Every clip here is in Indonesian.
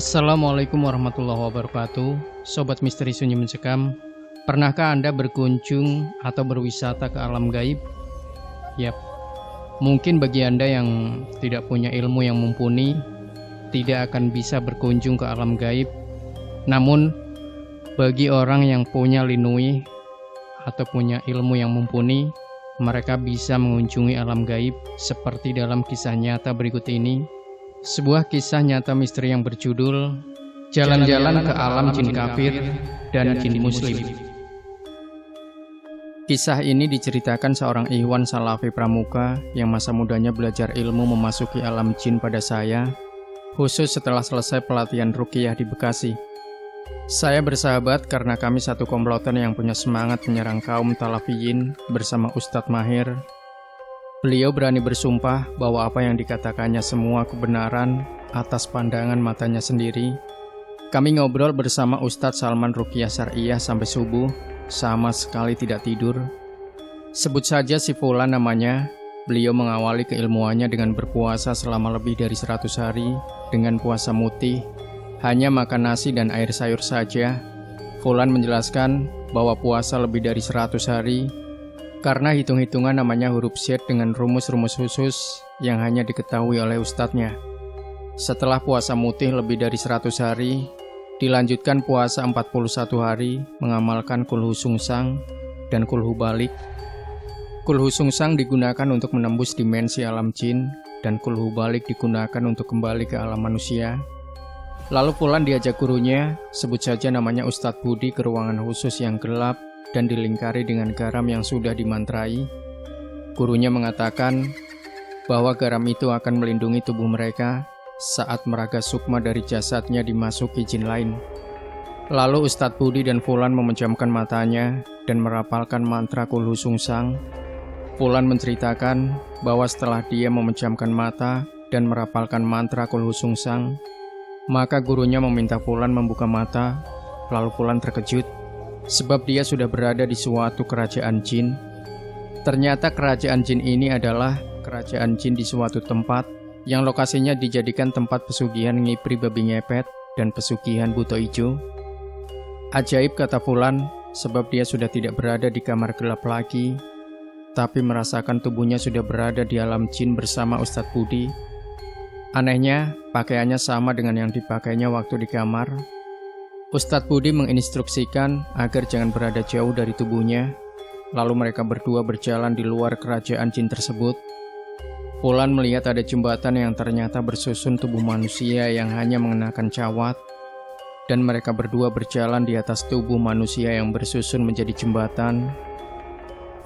Assalamualaikum warahmatullahi wabarakatuh. Sobat Misteri Sunyi Mencekam, pernahkah Anda berkunjung atau berwisata ke alam gaib? Yap, mungkin bagi Anda yang tidak punya ilmu yang mumpuni, tidak akan bisa berkunjung ke alam gaib. Namun, bagi orang yang punya linui atau punya ilmu yang mumpuni, mereka bisa mengunjungi alam gaib seperti dalam kisah nyata berikut ini. Sebuah kisah nyata misteri yang berjudul Jalan-Jalan ke Alam Jin Kafir dan Jin Muslim. Kisah ini diceritakan seorang Ikhwan Salafi Pramuka yang masa mudanya belajar ilmu memasuki alam jin pada saya, khusus setelah selesai pelatihan ruqyah di Bekasi. Saya bersahabat karena kami satu komplotan yang punya semangat menyerang kaum talafiyin bersama Ustadz Mahir. Beliau berani bersumpah bahwa apa yang dikatakannya semua kebenaran atas pandangan matanya sendiri. Kami ngobrol bersama Ustadz Salman Ruqyah Syariah sampai subuh, sama sekali tidak tidur. Sebut saja si Fulan namanya. Beliau mengawali keilmuannya dengan berpuasa selama lebih dari 100 hari dengan puasa mutih, hanya makan nasi dan air sayur saja. Fulan menjelaskan bahwa puasa lebih dari 100 hari karena hitung-hitungan namanya huruf Z dengan rumus-rumus khusus yang hanya diketahui oleh ustadznya. Setelah puasa mutih lebih dari 100 hari, dilanjutkan puasa 41 hari mengamalkan kulhu sungsang dan kulhu balik. Kulhu sungsang digunakan untuk menembus dimensi alam jin dan kulhu balik digunakan untuk kembali ke alam manusia. Lalu Fulan diajak gurunya, sebut saja namanya Ustadz Budi, ke ruangan khusus yang gelap dan dilingkari dengan garam yang sudah dimantrai. Gurunya mengatakan bahwa garam itu akan melindungi tubuh mereka saat meraga sukma dari jasadnya dimasuki jin lain. Lalu Ustadz Budi dan Fulan memejamkan matanya dan merapalkan mantra kulhu sungsang. Fulan menceritakan bahwa setelah dia memejamkan mata dan merapalkan mantra kulhu sungsang, maka gurunya meminta Fulan membuka mata. Lalu Fulan terkejut sebab dia sudah berada di suatu kerajaan jin. Ternyata kerajaan jin ini adalah kerajaan jin di suatu tempat yang lokasinya dijadikan tempat pesugihan ngipri babi ngepet dan pesugihan buto ijo. Ajaib, kata Fulan, sebab dia sudah tidak berada di kamar gelap lagi, tapi merasakan tubuhnya sudah berada di alam jin bersama Ustadz Budi. Anehnya, pakaiannya sama dengan yang dipakainya waktu di kamar. Ustadz Budi menginstruksikan agar jangan berada jauh dari tubuhnya. Lalu mereka berdua berjalan di luar kerajaan jin tersebut. Fulan melihat ada jembatan yang ternyata bersusun tubuh manusia yang hanya mengenakan cawat, dan mereka berdua berjalan di atas tubuh manusia yang bersusun menjadi jembatan.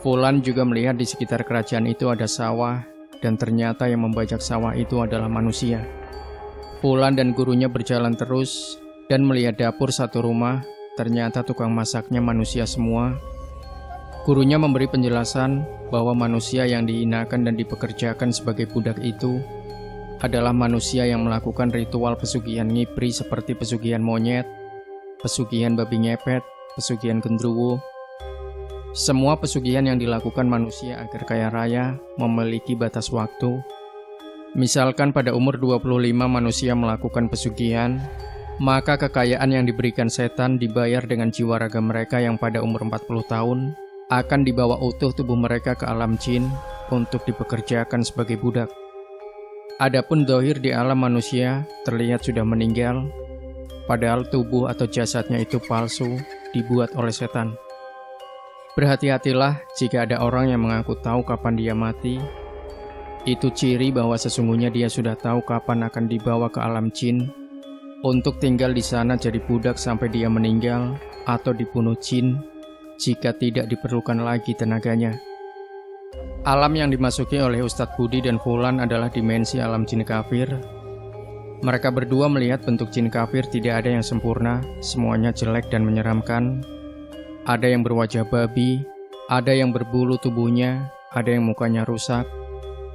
Fulan juga melihat di sekitar kerajaan itu ada sawah, dan ternyata yang membajak sawah itu adalah manusia. Fulan dan gurunya berjalan terus dan melihat dapur satu rumah, ternyata tukang masaknya manusia semua. Gurunya memberi penjelasan bahwa manusia yang dihinakan dan dipekerjakan sebagai budak itu adalah manusia yang melakukan ritual pesugihan ngipri seperti pesugihan monyet, pesugihan babi ngepet, pesugihan gendruwo. Semua pesugihan yang dilakukan manusia agar kaya raya memiliki batas waktu. Misalkan pada umur 25 manusia melakukan pesugihan, maka kekayaan yang diberikan setan dibayar dengan jiwa raga mereka yang pada umur 40 tahun akan dibawa utuh tubuh mereka ke alam jin untuk dipekerjakan sebagai budak. Adapun dohir di alam manusia terlihat sudah meninggal, padahal tubuh atau jasadnya itu palsu, dibuat oleh setan. Berhati-hatilah jika ada orang yang mengaku tahu kapan dia mati. Itu ciri bahwa sesungguhnya dia sudah tahu kapan akan dibawa ke alam jin untuk tinggal di sana jadi budak sampai dia meninggal atau dibunuh jin jika tidak diperlukan lagi tenaganya. Alam yang dimasuki oleh Ustadz Budi dan Fulan adalah dimensi alam jin kafir. Mereka berdua melihat bentuk jin kafir tidak ada yang sempurna, semuanya jelek dan menyeramkan. Ada yang berwajah babi, ada yang berbulu tubuhnya, ada yang mukanya rusak,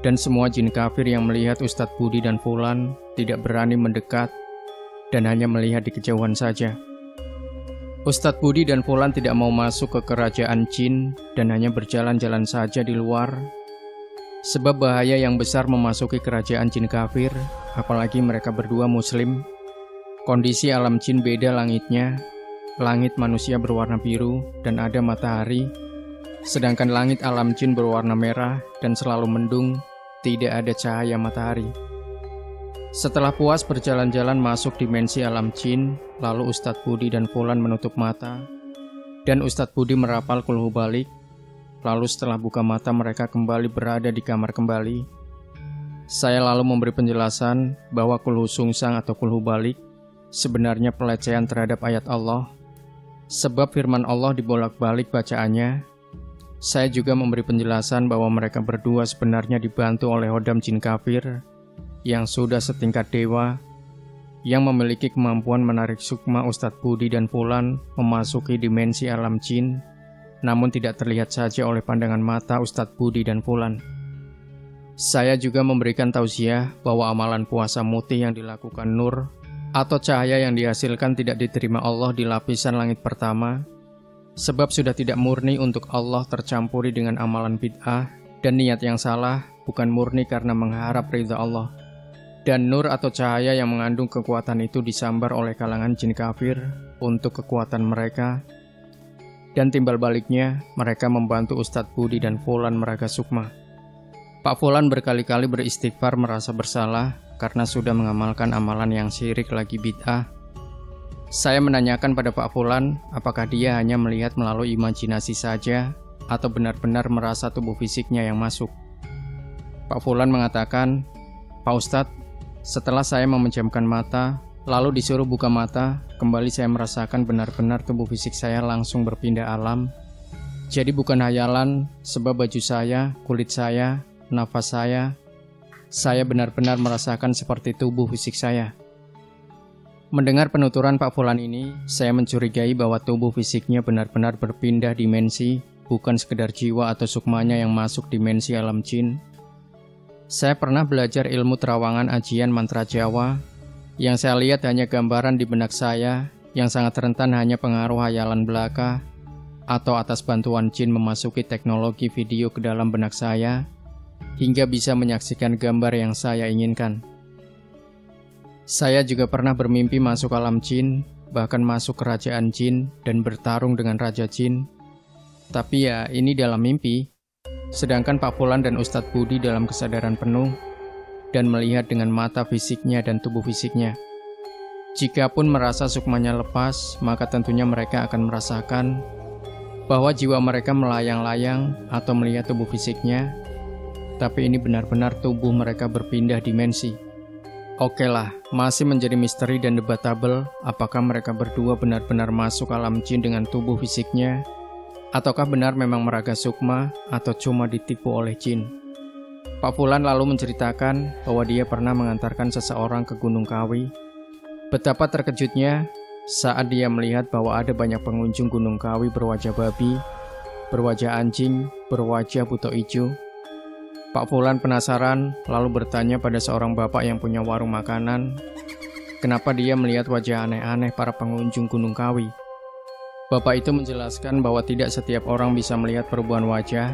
dan semua jin kafir yang melihat Ustadz Budi dan Fulan tidak berani mendekat dan hanya melihat di kejauhan saja. Ustadz Budi dan Fulan tidak mau masuk ke kerajaan jin dan hanya berjalan-jalan saja di luar. Sebab bahaya yang besar memasuki kerajaan jin kafir, apalagi mereka berdua muslim. Kondisi alam jin beda langitnya. Langit manusia berwarna biru dan ada matahari, sedangkan langit alam jin berwarna merah dan selalu mendung, tidak ada cahaya matahari. Setelah puas berjalan-jalan masuk dimensi alam jin, lalu Ustadz Budi dan Fulan menutup mata, dan Ustadz Budi merapal kulhu balik. Lalu setelah buka mata mereka kembali berada di kamar kembali. Saya lalu memberi penjelasan bahwa kulhu sungsang atau kulhu balik sebenarnya pelecehan terhadap ayat Allah, sebab firman Allah dibolak-balik bacaannya. Saya juga memberi penjelasan bahwa mereka berdua sebenarnya dibantu oleh hodam jin kafir yang sudah setingkat dewa, yang memiliki kemampuan menarik sukma Ustadz Budi dan Fulan memasuki dimensi alam jin, namun tidak terlihat saja oleh pandangan mata Ustadz Budi dan Fulan. Saya juga memberikan tausiah bahwa amalan puasa mutih yang dilakukan nur atau cahaya yang dihasilkan tidak diterima Allah di lapisan langit pertama, sebab sudah tidak murni untuk Allah tercampuri dengan amalan bid'ah, dan niat yang salah bukan murni karena mengharap ridha Allah. Dan nur atau cahaya yang mengandung kekuatan itu disambar oleh kalangan jin kafir untuk kekuatan mereka, dan timbal baliknya mereka membantu Ustadz Budi dan Fulan meraga sukma. Pak Fulan berkali-kali beristighfar merasa bersalah karena sudah mengamalkan amalan yang syirik lagi bid'ah. Saya menanyakan pada Pak Fulan apakah dia hanya melihat melalui imajinasi saja atau benar-benar merasa tubuh fisiknya yang masuk. Pak Fulan mengatakan, "Pak Ustadz, setelah saya memejamkan mata, lalu disuruh buka mata, kembali saya merasakan benar-benar tubuh fisik saya langsung berpindah alam. Jadi bukan hayalan, sebab baju saya, kulit saya, nafas saya benar-benar merasakan seperti tubuh fisik saya." Mendengar penuturan Pak Fulan ini, saya mencurigai bahwa tubuh fisiknya benar-benar berpindah dimensi, bukan sekedar jiwa atau sukmanya yang masuk dimensi alam jin. Saya pernah belajar ilmu terawangan ajian mantra Jawa. Yang saya lihat hanya gambaran di benak saya, yang sangat rentan hanya pengaruh hayalan belaka, atau atas bantuan jin memasuki teknologi video ke dalam benak saya, hingga bisa menyaksikan gambar yang saya inginkan. Saya juga pernah bermimpi masuk alam jin, bahkan masuk kerajaan jin dan bertarung dengan raja jin. Tapi ya, ini dalam mimpi. Sedangkan Pak Fulan dan Ustadz Budi dalam kesadaran penuh dan melihat dengan mata fisiknya dan tubuh fisiknya. Jikapun merasa sukmanya lepas, maka tentunya mereka akan merasakan bahwa jiwa mereka melayang-layang atau melihat tubuh fisiknya, tapi ini benar-benar tubuh mereka berpindah dimensi. Oke lah, masih menjadi misteri dan debatable apakah mereka berdua benar-benar masuk alam jin dengan tubuh fisiknya, ataukah benar memang meraga sukma atau cuma ditipu oleh jin. Pak Fulan lalu menceritakan bahwa dia pernah mengantarkan seseorang ke Gunung Kawi. Betapa terkejutnya saat dia melihat bahwa ada banyak pengunjung Gunung Kawi berwajah babi, berwajah anjing, berwajah buto ijo. Pak Fulan penasaran, lalu bertanya pada seorang bapak yang punya warung makanan, kenapa dia melihat wajah aneh-aneh para pengunjung Gunung Kawi. Bapak itu menjelaskan bahwa tidak setiap orang bisa melihat perubahan wajah.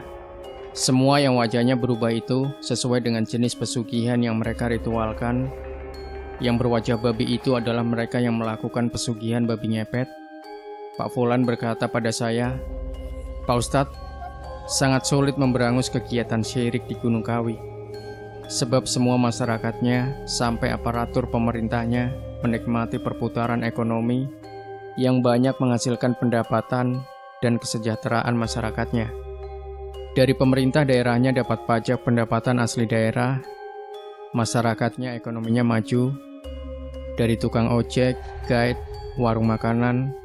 Semua yang wajahnya berubah itu sesuai dengan jenis pesugihan yang mereka ritualkan. Yang berwajah babi itu adalah mereka yang melakukan pesugihan babi ngepet. Pak Fulan berkata pada saya, "Pak Ustadz, sangat sulit memberangus kegiatan syirik di Gunung Kawi. Sebab semua masyarakatnya sampai aparatur pemerintahnya menikmati perputaran ekonomi yang banyak menghasilkan pendapatan dan kesejahteraan masyarakatnya. Dari pemerintah daerahnya dapat pajak pendapatan asli daerah, masyarakatnya ekonominya maju, dari tukang ojek, guide, warung makanan,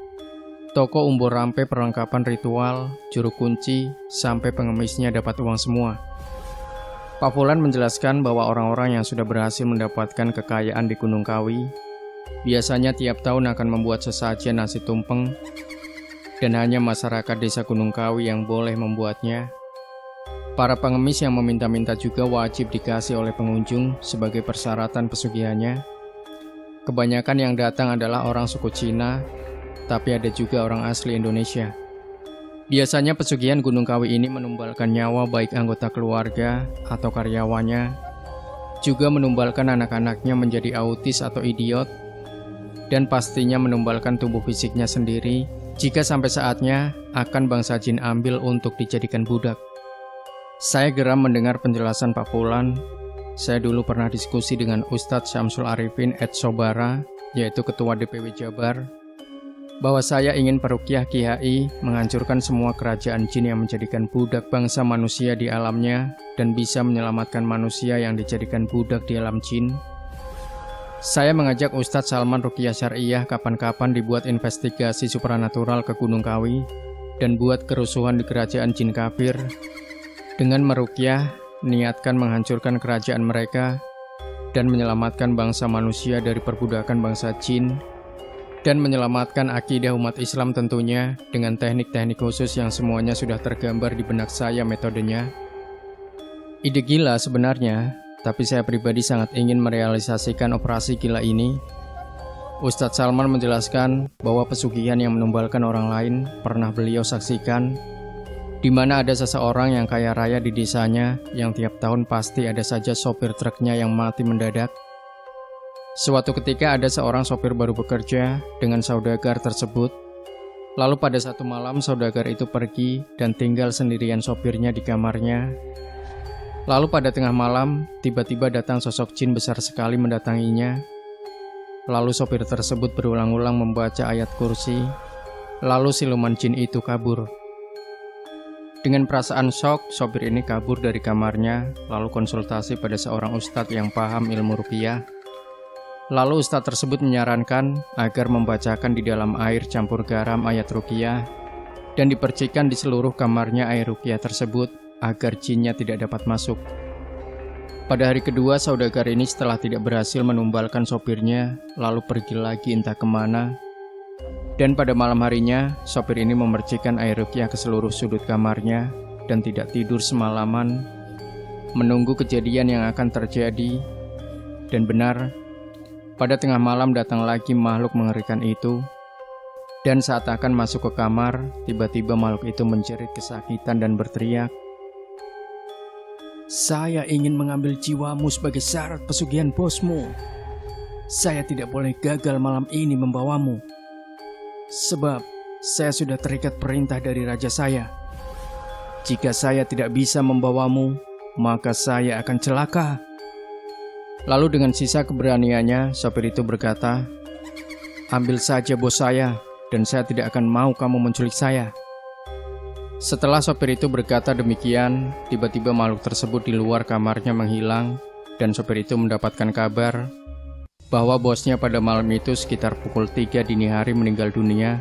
toko umbur rampe perlengkapan ritual, juru kunci, sampai pengemisnya dapat uang semua." Pak Fulan menjelaskan bahwa orang-orang yang sudah berhasil mendapatkan kekayaan di Gunung Kawi biasanya tiap tahun akan membuat sesajen nasi tumpeng, dan hanya masyarakat desa Gunung Kawi yang boleh membuatnya. Para pengemis yang meminta-minta juga wajib dikasih oleh pengunjung sebagai persyaratan pesugihannya. Kebanyakan yang datang adalah orang suku Cina, tapi ada juga orang asli Indonesia. Biasanya pesugihan Gunung Kawi ini menumbalkan nyawa baik anggota keluarga atau karyawannya, juga menumbalkan anak-anaknya menjadi autis atau idiot, dan pastinya menumbalkan tubuh fisiknya sendiri jika sampai saatnya akan bangsa jin ambil untuk dijadikan budak. Saya geram mendengar penjelasan Pak Fulan. Saya dulu pernah diskusi dengan Ustadz Syamsul Arifin @Sobara, yaitu Ketua DPW Jabar, bahwa saya ingin peruqyah Kiai menghancurkan semua kerajaan jin yang menjadikan budak bangsa manusia di alamnya dan bisa menyelamatkan manusia yang dijadikan budak di alam jin. Saya mengajak Ustadz Salman Ruqyah Syariah kapan-kapan dibuat investigasi supranatural ke Gunung Kawi dan buat kerusuhan di kerajaan jin kafir. Dengan meruqyah, niatkan menghancurkan kerajaan mereka dan menyelamatkan bangsa manusia dari perbudakan bangsa jin, dan menyelamatkan akidah umat Islam tentunya dengan teknik-teknik khusus yang semuanya sudah tergambar di benak saya metodenya. Ide gila sebenarnya, tapi saya pribadi sangat ingin merealisasikan operasi gila ini. Ustadz Salman menjelaskan bahwa pesugihan yang menumbalkan orang lain pernah beliau saksikan, di mana ada seseorang yang kaya raya di desanya yang tiap tahun pasti ada saja sopir truknya yang mati mendadak. Suatu ketika ada seorang sopir baru bekerja dengan saudagar tersebut. Lalu pada satu malam saudagar itu pergi dan tinggal sendirian sopirnya di kamarnya. Lalu pada tengah malam tiba-tiba datang sosok jin besar sekali mendatanginya. Lalu sopir tersebut berulang-ulang membaca ayat kursi. Lalu siluman jin itu kabur. Dengan perasaan shock, sopir ini kabur dari kamarnya lalu konsultasi pada seorang ustadz yang paham ilmu ruqyah. Lalu ustadz tersebut menyarankan agar membacakan di dalam air campur garam ayat ruqyah dan dipercikan di seluruh kamarnya air ruqyah tersebut agar jinnya tidak dapat masuk. Pada hari kedua, saudagar ini setelah tidak berhasil menumbalkan sopirnya, lalu pergi lagi entah kemana. Dan pada malam harinya, sopir ini memercikan air ruqyah ke seluruh sudut kamarnya dan tidak tidur semalaman, menunggu kejadian yang akan terjadi. Dan benar, pada tengah malam datang lagi makhluk mengerikan itu, dan saat akan masuk ke kamar, tiba-tiba makhluk itu menjerit kesakitan dan berteriak, "Saya ingin mengambil jiwamu sebagai syarat pesugihan bosmu. Saya tidak boleh gagal malam ini membawamu, sebab saya sudah terikat perintah dari raja saya. Jika saya tidak bisa membawamu, maka saya akan celaka." Lalu dengan sisa keberaniannya, sopir itu berkata, "Ambil saja bos saya, dan saya tidak akan mau kamu menculik saya." Setelah sopir itu berkata demikian, tiba-tiba makhluk tersebut di luar kamarnya menghilang, dan sopir itu mendapatkan kabar bahwa bosnya pada malam itu sekitar pukul 3 dini hari meninggal dunia.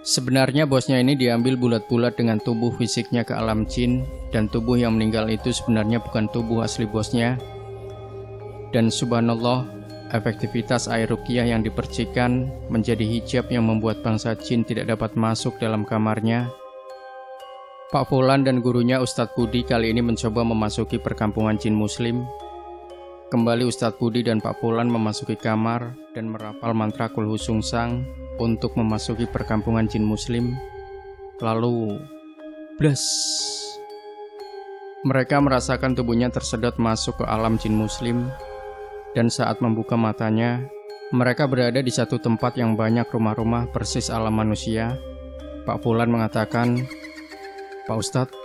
Sebenarnya bosnya ini diambil bulat-bulat dengan tubuh fisiknya ke alam jin, dan tubuh yang meninggal itu sebenarnya bukan tubuh asli bosnya. Dan subhanallah, efektivitas air ruqyah yang dipercikan menjadi hijab yang membuat bangsa jin tidak dapat masuk dalam kamarnya. Pak Fulan dan gurunya Ustadz Budi kali ini mencoba memasuki perkampungan jin muslim. Kembali Ustadz Budi dan Pak Fulan memasuki kamar dan merapal mantra Kul Hu Sung Sang untuk memasuki perkampungan jin muslim. Lalu, blas! Mereka merasakan tubuhnya tersedot masuk ke alam jin muslim. Dan saat membuka matanya, mereka berada di satu tempat yang banyak rumah-rumah persis alam manusia. Pak Fulan mengatakan, "Pak Ustadz,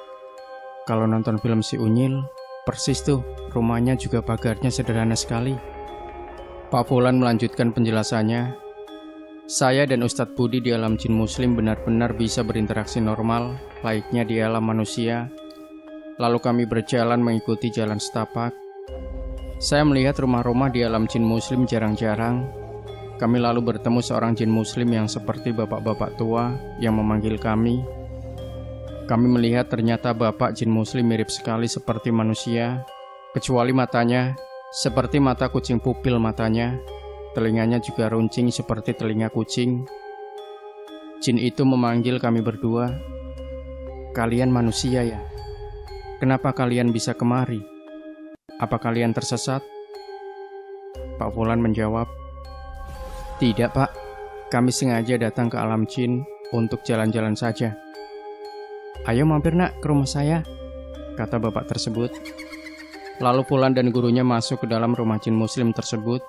kalau nonton film Si Unyil, persis tuh, rumahnya juga pagarnya sederhana sekali." Pak Fulan melanjutkan penjelasannya, "Saya dan Ustadz Budi di alam jin muslim benar-benar bisa berinteraksi normal, layaknya di alam manusia. Lalu kami berjalan mengikuti jalan setapak. Saya melihat rumah-rumah di alam jin muslim jarang-jarang. Kami lalu bertemu seorang jin muslim yang seperti bapak-bapak tua yang memanggil kami. Kami melihat ternyata bapak jin muslim mirip sekali seperti manusia, kecuali matanya seperti mata kucing pupil matanya, telinganya juga runcing seperti telinga kucing. Jin itu memanggil kami berdua, 'Kalian manusia ya? Kenapa kalian bisa kemari? Apa kalian tersesat?' Pak Fulan menjawab, 'Tidak Pak, kami sengaja datang ke alam jin untuk jalan-jalan saja.' 'Ayo mampir nak ke rumah saya,' kata bapak tersebut. Lalu Fulan dan gurunya masuk ke dalam rumah jin muslim tersebut.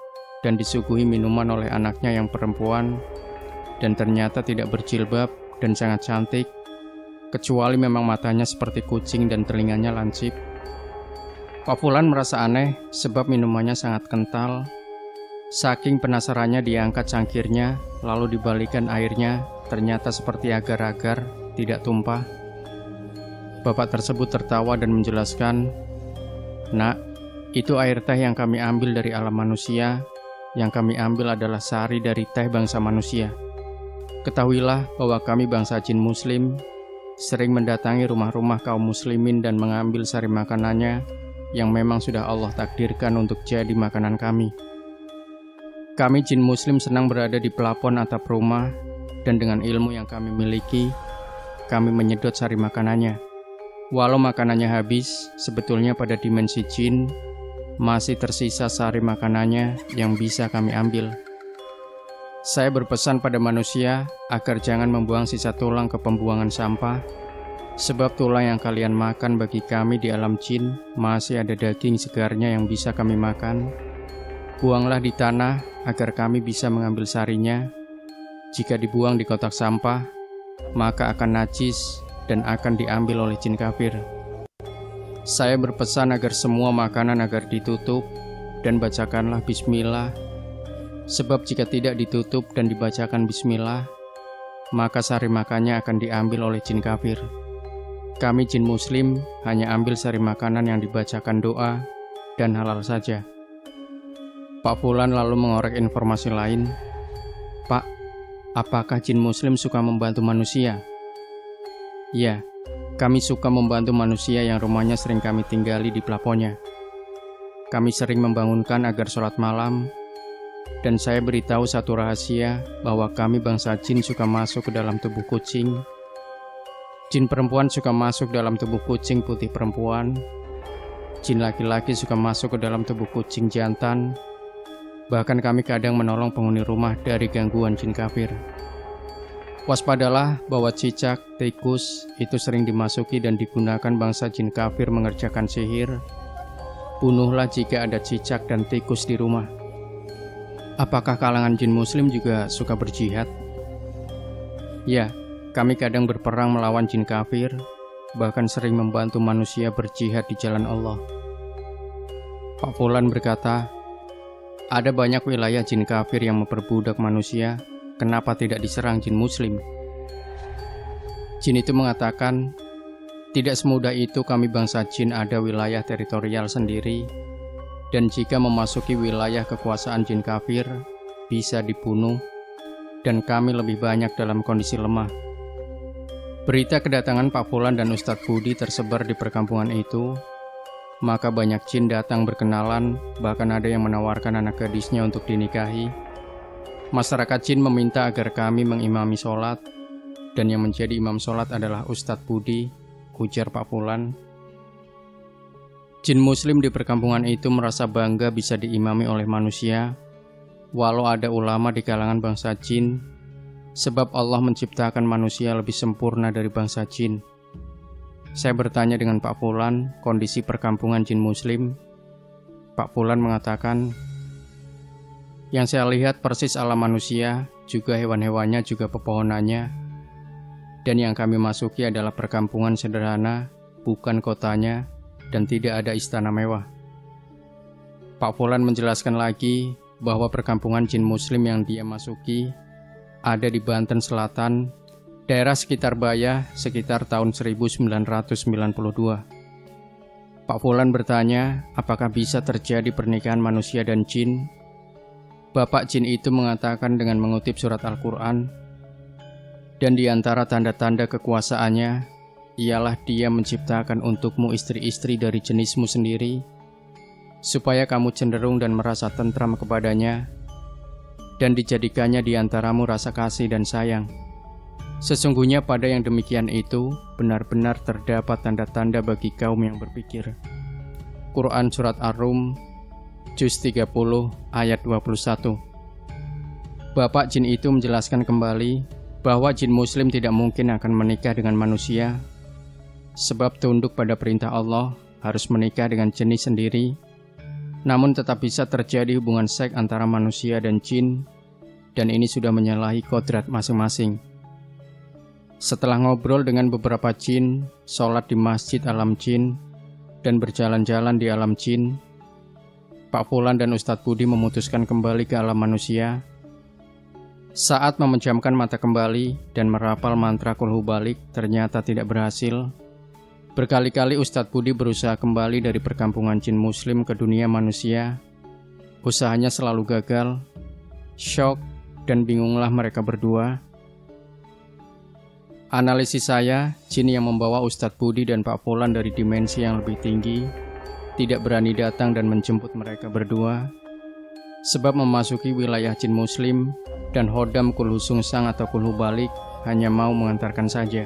dan disuguhi minuman oleh anaknya yang perempuan dan ternyata tidak berjilbab dan sangat cantik, kecuali memang matanya seperti kucing dan telinganya lancip. Pak Fulan merasa aneh sebab minumannya sangat kental. Saking penasarannya dia angkat cangkirnya, lalu dibalikan airnya, ternyata seperti agar-agar, tidak tumpah. Bapak tersebut tertawa dan menjelaskan, "Nak, itu air teh yang kami ambil dari alam manusia. Yang kami ambil adalah sari dari teh bangsa manusia. Ketahuilah bahwa kami bangsa jin muslim sering mendatangi rumah-rumah kaum muslimin dan mengambil sari makanannya yang memang sudah Allah takdirkan untuk jadi makanan kami. Kami jin muslim senang berada di pelapon atap rumah dan dengan ilmu yang kami miliki, kami menyedot sari makanannya. Walau makanannya habis, sebetulnya pada dimensi jin masih tersisa sari makanannya yang bisa kami ambil. Saya berpesan pada manusia agar jangan membuang sisa tulang ke pembuangan sampah, sebab tulang yang kalian makan bagi kami di alam jin masih ada daging segarnya yang bisa kami makan. Buanglah di tanah agar kami bisa mengambil sarinya. Jika dibuang di kotak sampah, maka akan najis dan akan diambil oleh jin kafir. Saya berpesan agar semua makanan agar ditutup dan bacakanlah bismillah, sebab jika tidak ditutup dan dibacakan bismillah, maka sari makannya akan diambil oleh jin kafir. Kami jin muslim hanya ambil sari makanan yang dibacakan doa dan halal saja." Pak Fulan lalu mengorek informasi lain. "Pak, apakah jin muslim suka membantu manusia?" "Ya, kami suka membantu manusia yang rumahnya sering kami tinggali di pelaponnya. Kami sering membangunkan agar sholat malam, dan saya beritahu satu rahasia bahwa kami bangsa jin suka masuk ke dalam tubuh kucing. Jin perempuan suka masuk dalam tubuh kucing putih perempuan. Jin laki-laki suka masuk ke dalam tubuh kucing jantan. Bahkan kami kadang menolong penghuni rumah dari gangguan jin kafir. Waspadalah bahwa cicak, tikus itu sering dimasuki dan digunakan bangsa jin kafir mengerjakan sihir. Bunuhlah jika ada cicak dan tikus di rumah." "Apakah kalangan jin muslim juga suka berjihad?" "Ya, kami kadang berperang melawan jin kafir, bahkan sering membantu manusia berjihad di jalan Allah." Pak Fulan berkata, "Ada banyak wilayah jin kafir yang memperbudak manusia, kenapa tidak diserang jin muslim?" Jin itu mengatakan, "Tidak semudah itu kami bangsa jin ada wilayah teritorial sendiri, dan jika memasuki wilayah kekuasaan jin kafir, bisa dibunuh, dan kami lebih banyak dalam kondisi lemah." Berita kedatangan Pak Fulan dan Ustadz Budi tersebar di perkampungan itu, maka banyak jin datang berkenalan, bahkan ada yang menawarkan anak gadisnya untuk dinikahi. Masyarakat jin meminta agar kami mengimami sholat, dan yang menjadi imam sholat adalah Ustadz Budi, ujar Pak Fulan. Jin muslim di perkampungan itu merasa bangga bisa diimami oleh manusia, walau ada ulama di kalangan bangsa jin, sebab Allah menciptakan manusia lebih sempurna dari bangsa jin. Saya bertanya dengan Pak Fulan kondisi perkampungan jin muslim. Pak Fulan mengatakan, "Yang saya lihat persis alam manusia, juga hewan-hewannya, juga pepohonannya. Dan yang kami masuki adalah perkampungan sederhana, bukan kotanya, dan tidak ada istana mewah." Pak Fulan menjelaskan lagi bahwa perkampungan jin muslim yang dia masuki ada di Banten Selatan, daerah sekitar Bayah, sekitar tahun 1992. Pak Fulan bertanya, apakah bisa terjadi pernikahan manusia dan jin? Bapak jin itu mengatakan dengan mengutip surat Al-Quran, "Dan di antara tanda-tanda kekuasaannya, ialah dia menciptakan untukmu istri-istri dari jenismu sendiri, supaya kamu cenderung dan merasa tentram kepadanya, dan dijadikannya di antaramu rasa kasih dan sayang. Sesungguhnya pada yang demikian itu benar-benar terdapat tanda-tanda bagi kaum yang berpikir." Quran Surat Ar-Rum, Juz 30, ayat 21. Bapak jin itu menjelaskan kembali bahwa jin muslim tidak mungkin akan menikah dengan manusia, sebab tunduk pada perintah Allah harus menikah dengan jenis sendiri, Namun tetap bisa terjadi hubungan seks antara manusia dan jin, dan ini sudah menyalahi kodrat masing-masing. Setelah ngobrol dengan beberapa jin, sholat di masjid alam jin, dan berjalan-jalan di alam jin, Pak Fulan dan Ustadz Budi memutuskan kembali ke alam manusia. Saat memejamkan mata kembali dan merapal mantra kulhu balik ternyata tidak berhasil. Berkali-kali Ustadz Budi berusaha kembali dari perkampungan jin muslim ke dunia manusia. Usahanya selalu gagal, syok, dan bingunglah mereka berdua. Analisis saya, jin yang membawa Ustadz Budi dan Pak Fulan dari dimensi yang lebih tinggi tidak berani datang dan menjemput mereka berdua, sebab memasuki wilayah jin muslim dan hodam kulhu sungsang atau kulhu balik hanya mau mengantarkan saja.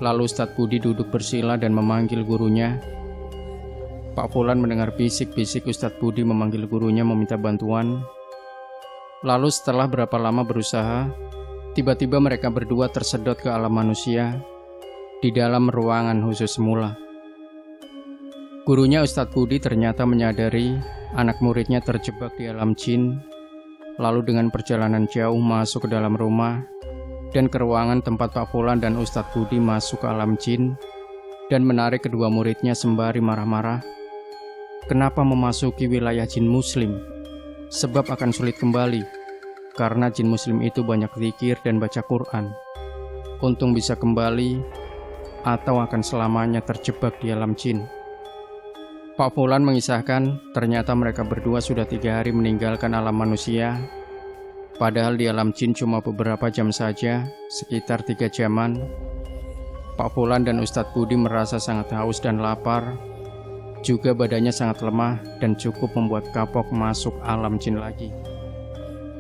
Lalu Ustadz Budi duduk bersila dan memanggil gurunya. Pak Fulan mendengar bisik-bisik Ustadz Budi memanggil gurunya meminta bantuan. Lalu setelah berapa lama berusaha, tiba-tiba mereka berdua tersedot ke alam manusia di dalam ruangan khusus semula. Gurunya Ustadz Budi ternyata menyadari anak muridnya terjebak di alam jin, lalu dengan perjalanan jauh masuk ke dalam rumah dan ke ruangan tempat Pak Fulan dan Ustadz Budi masuk ke alam jin dan menarik kedua muridnya sembari marah-marah. Kenapa memasuki wilayah jin muslim? Sebab akan sulit kembali, karena jin muslim itu banyak zikir dan baca Quran. Untung bisa kembali, atau akan selamanya terjebak di alam jin. Pak Fulan mengisahkan, ternyata mereka berdua sudah 3 hari meninggalkan alam manusia. Padahal di alam jin cuma beberapa jam saja, sekitar 3 jaman. Pak Fulan dan Ustadz Budi merasa sangat haus dan lapar. Juga badannya sangat lemah dan cukup membuat kapok masuk alam jin lagi.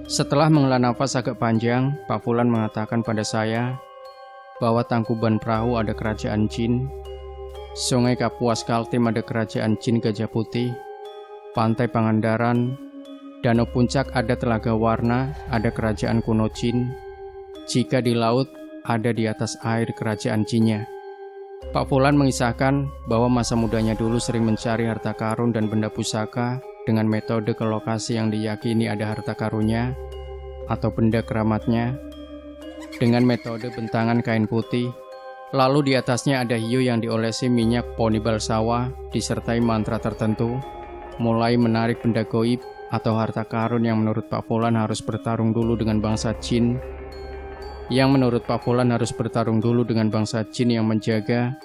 Setelah menghela nafas agak panjang, Pak Fulan mengatakan pada saya bahwa Tangkuban Perahu ada kerajaan jin, Sungai Kapuas Kaltim ada kerajaan jin Gajah Putih, Pantai Pangandaran, Danau Puncak ada Telaga Warna, ada kerajaan kuno jin. Jika di laut, ada di atas air kerajaan jinnya. Pak Fulan mengisahkan bahwa masa mudanya dulu sering mencari harta karun dan benda pusaka dengan metode ke lokasi yang diyakini ada harta karunnya atau benda keramatnya, dengan metode bentangan kain putih, lalu di atasnya ada hiu yang diolesi minyak ponibal sawah disertai mantra tertentu, mulai menarik benda goib atau harta karun yang menurut Pak Fulan harus bertarung dulu dengan bangsa jin, yang menurut Pak Fulan harus bertarung dulu dengan bangsa jin yang menjaga,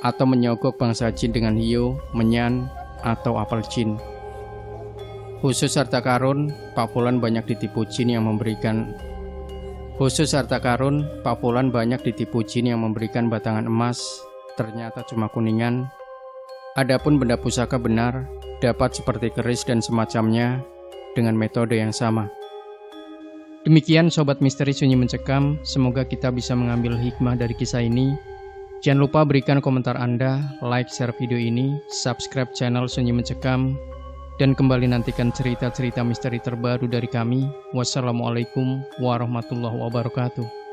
atau menyogok bangsa jin dengan hiu, menyan, atau apel jin. Khusus harta karun, Pak Fulan banyak ditipu jin yang memberikan batangan emas, ternyata cuma kuningan. Adapun benda pusaka benar, dapat seperti keris dan semacamnya dengan metode yang sama. Demikian Sobat Misteri Sunyi Mencekam, semoga kita bisa mengambil hikmah dari kisah ini. Jangan lupa berikan komentar Anda, like, share video ini, subscribe channel Sunyi Mencekam, dan kembali nantikan cerita-cerita misteri terbaru dari kami. Wassalamualaikum warahmatullahi wabarakatuh.